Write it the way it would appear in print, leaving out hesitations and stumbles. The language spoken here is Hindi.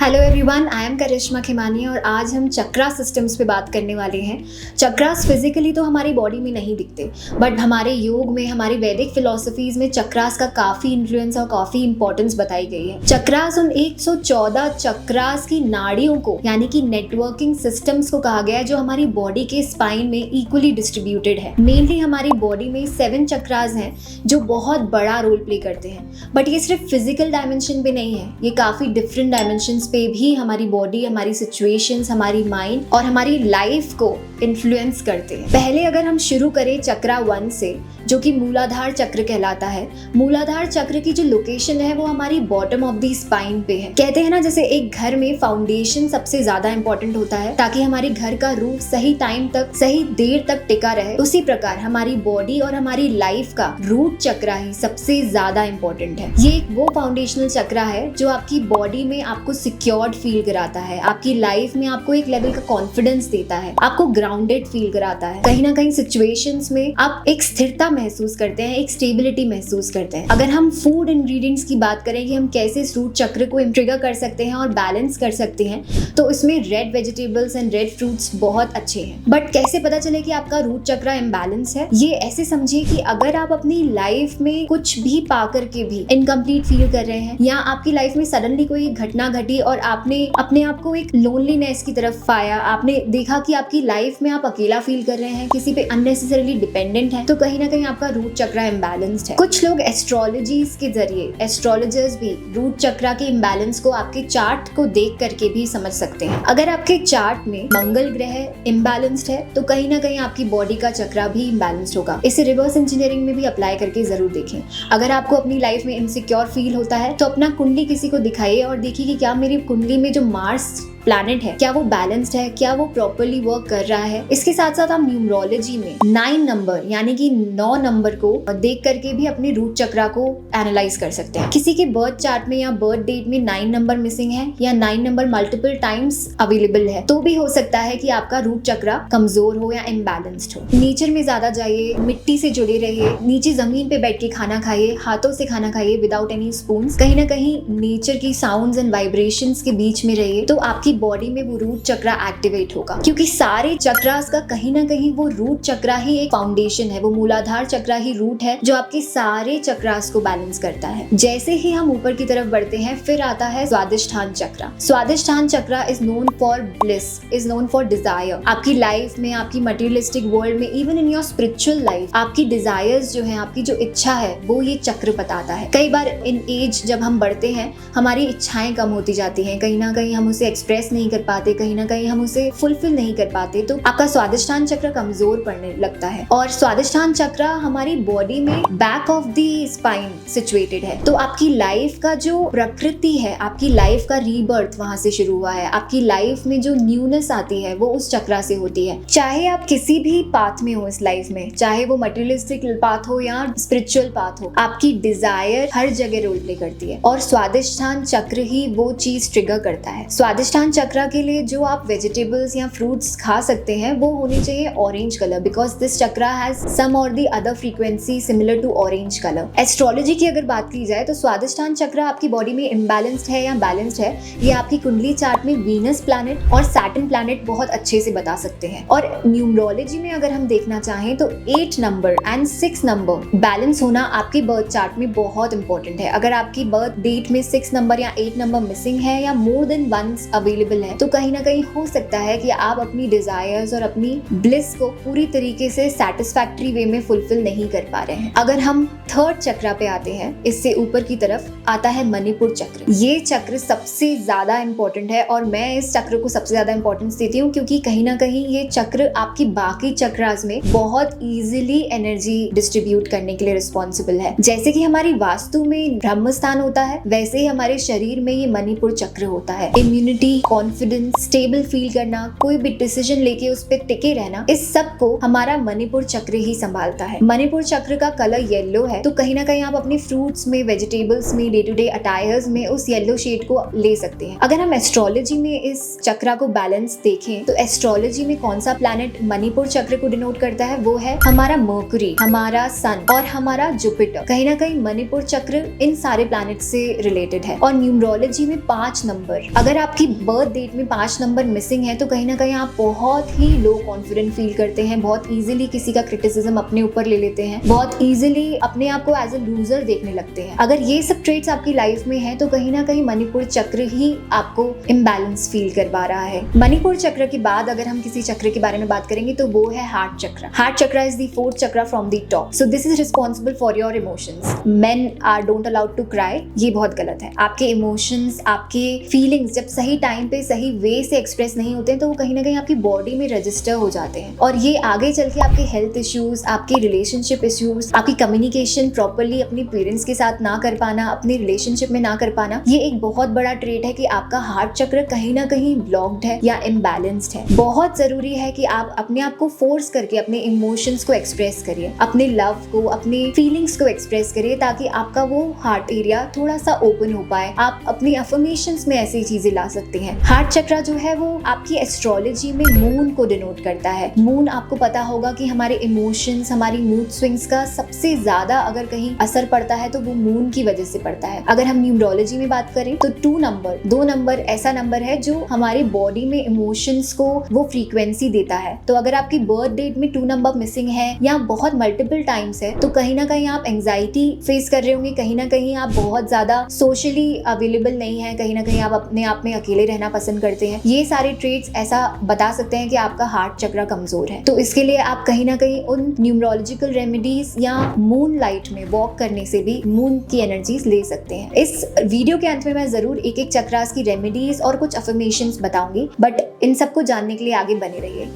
हेलो एवरीवन, आई एम करिश्मा खेमानी और आज हम चक्रा सिस्टम्स पे बात करने वाले हैं। चक्रास फिजिकली तो हमारी बॉडी में नहीं दिखते, बट हमारे योग में, हमारी वैदिक फिलॉसफीज में चक्रास का काफ़ी इन्फ्लुएंस और काफ़ी इंपॉर्टेंस बताई गई है। चक्रास उन 114 चक्रास की नाड़ियों को यानी कि नेटवर्किंग सिस्टम्स को कहा गया है जो हमारी बॉडी के स्पाइन में इक्वली डिस्ट्रीब्यूटेड है। मेनली हमारी बॉडी में 7 चक्रास हैं जो बहुत बड़ा रोल प्ले करते हैं, बट ये सिर्फ फिजिकल डायमेंशन पे नहीं है, ये काफ़ी डिफरेंट डायमेंशन पे भी हमारी बॉडी, हमारी सिचुएशंस, हमारी माइंड और हमारी लाइफ को इन्फ्लुएंस करते हैं। पहले अगर हम शुरू करें चक्रा 1 से, जो कि मूलाधार चक्र कहलाता है। मूलाधार चक्र की जो लोकेशन है वो हमारी बॉटम ऑफ द स्पाइन पे है। कहते हैं ना, जैसे एक घर में फाउंडेशन सबसे ज्यादा इंपॉर्टेंट होता है ताकि हमारे घर का रूफ सही टाइम तक, सही देर तक टिका रहे, उसी प्रकार हमारी बॉडी और हमारी लाइफ का रूट चक्रा ही सबसे ज्यादा इंपॉर्टेंट है। ये एक वो फाउंडेशनल चक्रा है जो आपकी बॉडी में आपको सिक्योर्ड फील कराता है, आपकी लाइफ में आपको एक लेवल का कॉन्फिडेंस देता है, आपको ग्राउंडेड फील कराता है। कहीं ना कहीं सिचुएशंस में आप एक स्थिरता महसूस करते हैं, एक स्टेबिलिटी महसूस करते हैं। अगर हम फूड इंग्रेडिएंट्स की बात करें कि हम कैसे इस रूट चक्र को ट्रिगर कर सकते हैं और बैलेंस कर सकते हैं, तो इसमें red vegetables and red fruits बहुत अच्छे हैं। बट कैसे पता चले कि आपका रूट चक्र इम्बैलेंस है? ये ऐसे समझिए कि अगर आप अपनी लाइफ में कुछ भी पा करके भी इनकम्प्लीट फील कर रहे हैं, या आपकी लाइफ में सडनली कोई घटना घटी और आपने अपने आप को एक लोनलीनेस की तरफ पाया, आपने देखा कि आपकी लाइफ में आप अकेला फील कर रहे हैं, किसी पे अननेसेसरीली डिपेंडेंट है, तो कहीं ना कहीं आपका रूट चक्रा इम्बैलेंस्ड है। कुछ लोग एस्ट्रोलॉजीज के जरिए, एस्ट्रोलॉजर्स भी रूट चक्रा के इम्बैलेंस को आपके चार्ट को देख करके भी समझ सकते हैं। अगर आपके चार्ट में मंगल ग्रह इम्बैलेंस्ड है तो कहीं ना कहीं आपकी बॉडी का चक्रा भी इम्बैलेंस्ड होगा। इसे रिवर्स इंजीनियरिंग में भी अप्लाई करके जरूर देखें। अगर आपको अपनी लाइफ में इनसिक्योर फील होता है तो अपना कुंडली किसी को दिखाइए और देखिए कि क्या मेरी कुंडली में जो मार्स प्लैनेट है, क्या वो बैलेंस्ड है, क्या वो प्रॉपर्ली वर्क कर रहा है। इसके साथ साथ हम न्यूमरोलॉजी में 9 नंबर यानी कि 9 नंबर को देख करके भी अपने रूट चक्रा को एनालाइज कर सकते हैं। किसी के बर्थ चार्ट में या बर्थ डेट में 9 नंबर मिसिंग है या 9 नंबर मल्टीपल टाइम्स अवेलेबल है, तो भी हो सकता है कि आपका रूट चक्रा कमजोर हो या इम्बैलेंस्ड हो। नेचर में ज्यादा जाइए, मिट्टी से जुड़े रहिए, नीचे जमीन पे बैठ के खाना खाइए, हाथों से खाना खाइए विदाउट एनी स्पून। कहीं ना कहीं नेचर की साउंड्स एंड वाइब्रेशंस के बीच में रहिए, तो आपकी बॉडी में वो रूट चक्रा एक्टिवेट होगा। क्योंकि सारे चक्रास का कहीं ना कहीं वो रूट चक्रा ही एक फाउंडेशन है, वो मूलाधार चक्रा ही रूट है जो आपके सारे चक्रास को बैलेंस करता है। जैसे ही हम ऊपर की तरफ बढ़ते हैं, फिर आता है Swadhisthana chakra. Swadhisthana chakra is known for bliss, is known for desire. आपकी लाइफ में, आपकी मटेरियलिस्टिक वर्ल्ड में, even in your spiritual life, आपकी डिजायर्स जो है, आपकी जो इच्छा है, वो ये चक्र बताता है। कई बार इन एज जब हम बढ़ते हैं, हमारी इच्छाएं कम होती जाती हैं, कहीं ना कहीं हम उसे एक्सप्रेस नहीं कर पाते, कहीं ना कहीं हम उसे फुलफिल नहीं कर पाते, तो आपका स्वादिष्ठान चक्र कमजोर पड़ने लगता है। और स्वादिष्ठान चक्र हमारी बॉडी में back of the spine situated है, तो आपकी लाइफ का जो प्रकृति है, आपकी लाइफ का रीबर्थ वहां से शुरू हुआ है। आपकी लाइफ में जो न्यूनेस आती है वो उस चक्रा से होती है। चाहे आप किसी भी पाथ में हो इस लाइफ में, चाहे वो मटेरियलिस्टिक पाथ हो या स्पिरिचुअल पाथ हो, आपकी डिजायर हर जगह रोल प्ले करती है और स्वादिष्ठान चक्र ही वो चीज ट्रिगर करता है। स्वादिष्ठान चक्र के लिए जो आप वेजिटेबल्स या फ्रूट्स खा सकते हैं वो होने चाहिए orange colour, because this chakra has some or the other frequency similar to orange colour. Astrology की अगर बात की जाए तो स्वादिष्ठान चक्र आपकी बॉडी में इम्बैलेंस्ड है या बैलेंस्ड है, ये आपकी कुंडली चार्ट में वीनस प्लैनेट और सैटर्न प्लैनेट बहुत अच्छे से बता सकते हैं। और न्यूमरोलॉजी में अगर हम देखना चाहें तो 8 नंबर एंड 6 नंबर बैलेंस होना आपके बर्थ चार्ट में बहुत इंपॉर्टेंट है। अगर आपकी बर्थ डेट में 6 नंबर या 8 नंबर मिसिंग है या मोर देन वंस अवेलेबल है, तो कहीं ना कहीं हो सकता है कि आप अपनी डिजायर्स और अपनी ब्लिस को पूरी तरीके से सैटिस्फैक्टरी वे में फुलफिल नहीं कर पा रहे हैं। अगर हम 3rd चक्रा पे आते हैं, इससे ऊपर की तरफ आता है मणिपुर चक्र। ये चक्र सबसे ज्यादा इंपॉर्टेंट है और मैं इस चक्र को सबसे ज्यादा इंपॉर्टेंस देती हूँ, क्योंकि कहीं ना कहीं ये चक्र आपकी बाकी चक्रास में बहुत इजीली एनर्जी डिस्ट्रीब्यूट करने के लिए रिस्पॉन्सिबल है। जैसे कि हमारी वास्तु में ब्रह्म स्थान होता है, वैसे ही हमारे शरीर में ये मणिपुर चक्र होता है। इम्यूनिटी, कॉन्फिडेंस, स्टेबल फील करना, कोई भी डिसीजन लेके उस पर टिके रहना, इस सब को हमारा मणिपुर चक्र ही संभालता है। मणिपुर चक्र का कलर येलो है, तो कहीं ना कहीं आप अपने फ्रूट्स में, वेजिटेबल्स में, डे टू डे अटायर्स में उस येलो शेड को ले सकते हैं। अगर हम एस्ट्रोलॉजी में इस चक्र को बैलेंस देखें तो एस्ट्रोलॉजी में कौन सा प्लैनेट मणिपुर चक्र को डिनोट करता है, वो है हमारा मर्क्यूरी, हमारा सन और हमारा जुपिटर। कहीं ना कहीं मणिपुर चक्र इन सारे प्लैनेट से रिलेटेड है। और न्यूमरोलॉजी में 5 नंबर, अगर आपकी बर्थ डेट में 5 नंबर मिसिंग है तो कहीं ना कहीं आप बहुत ही लो कॉन्फिडेंट फील करते हैं, बहुत इजीली किसी का क्रिटिसिज्म अपने ऊपर ले लेते हैं, बहुत इजीली अपने आप को एज ए लूजर देखने लगते हैं। अगर ये सब ट्रेट्स आपकी लाइफ में है तो कहीं ना कहीं मणिपुर चक्र ही आपको इम्बैलेंस फील करवा रहा है। मणिपुर चक्र के बाद अगर हम किसी चक्र के बारे में बात करेंगे तो वो है हार्ट चक्र। हार्ट चक्र is the 4th chakra from the top. So this is responsible for your emotions. Men are don't allowed to cry, ये बहुत गलत है। आपके इमोशंस, आपके फीलिंग्स जब सही टाइम पे सही वे से एक्सप्रेस नहीं होते हैं तो वो कहीं ना कहीं आपकी बॉडी में रजिस्टर हो जाते हैं और ये आगे चल के आपके हेल्थ इश्यूज, आपके रिलेशनशिप इश्यूज, आपकी कम्युनिकेशन प्रॉपर्ली अपने पेरेंट्स के साथ ना कर पाना, अपने रिलेशनशिप में ना कर पाना, ये एक बहुत बड़ा ट्रेट है कि आपका हार्ट चक्र कहीं ना कहीं ब्लॉक्ड है या इम्बैलेंस्ड है। बहुत जरूरी है कि आप अपने आप को फोर्स करके अपने इमोशंस को एक्सप्रेस करिए, अपने लव को, अपने फीलिंग्स को एक्सप्रेस करिए ताकि आपका वो हार्ट एरिया थोड़ा सा ओपन हो पाए। आप अपनी अफर्मेशंस में ऐसी चीजें ला सकते हैं। हार्ट चक्र जो है वो आपकी एस्ट्रोलॉजी में मून को डिनोट करता है। मून, आपको पता होगा कि हमारे इमोशंस, हमारी मूड स्विंग्स का सबसे ज्यादा अगर कहीं असर पड़ता है तो वो मून की वजह से पड़ता है। अगर हम न्यूमरोलॉजी में बात करें तो 2 नंबर ऐसा नंबर है जो हमारी बॉडी में इमोशंस को वो फ्रीक्वेंसी देता है। तो अगर आपकी बर्थ डेट में 2 नंबर मिसिंग है या बहुत मल्टीपल टाइम्स है तो कहीं ना कहीं आप एंजाइटी फेस कर रहे होंगे, कहीं ना कहीं आप बहुत ज्यादा सोशली अवेलेबल नहीं है, कहीं ना कहीं आप अपने आप में अकेले रहना पसंद करते हैं। ये सारे ट्रेट्स ऐसा बता सकते हैं कि आपका हार्ट चक्र कमजोर है। तो इसके लिए आप कहीं ना कहीं उन न्यूमरोलॉजिकल रेमेडीज या मून लाइट में वॉक करने से भी मून की एनर्जीज ले सकते हैं। इस वीडियो के अंत में मैं जरूर एक चक्रास की रेमेडीज और कुछ अफर्मेशंस बताऊंगी, बट इन सबको जानने के लिए आगे बने रहिए।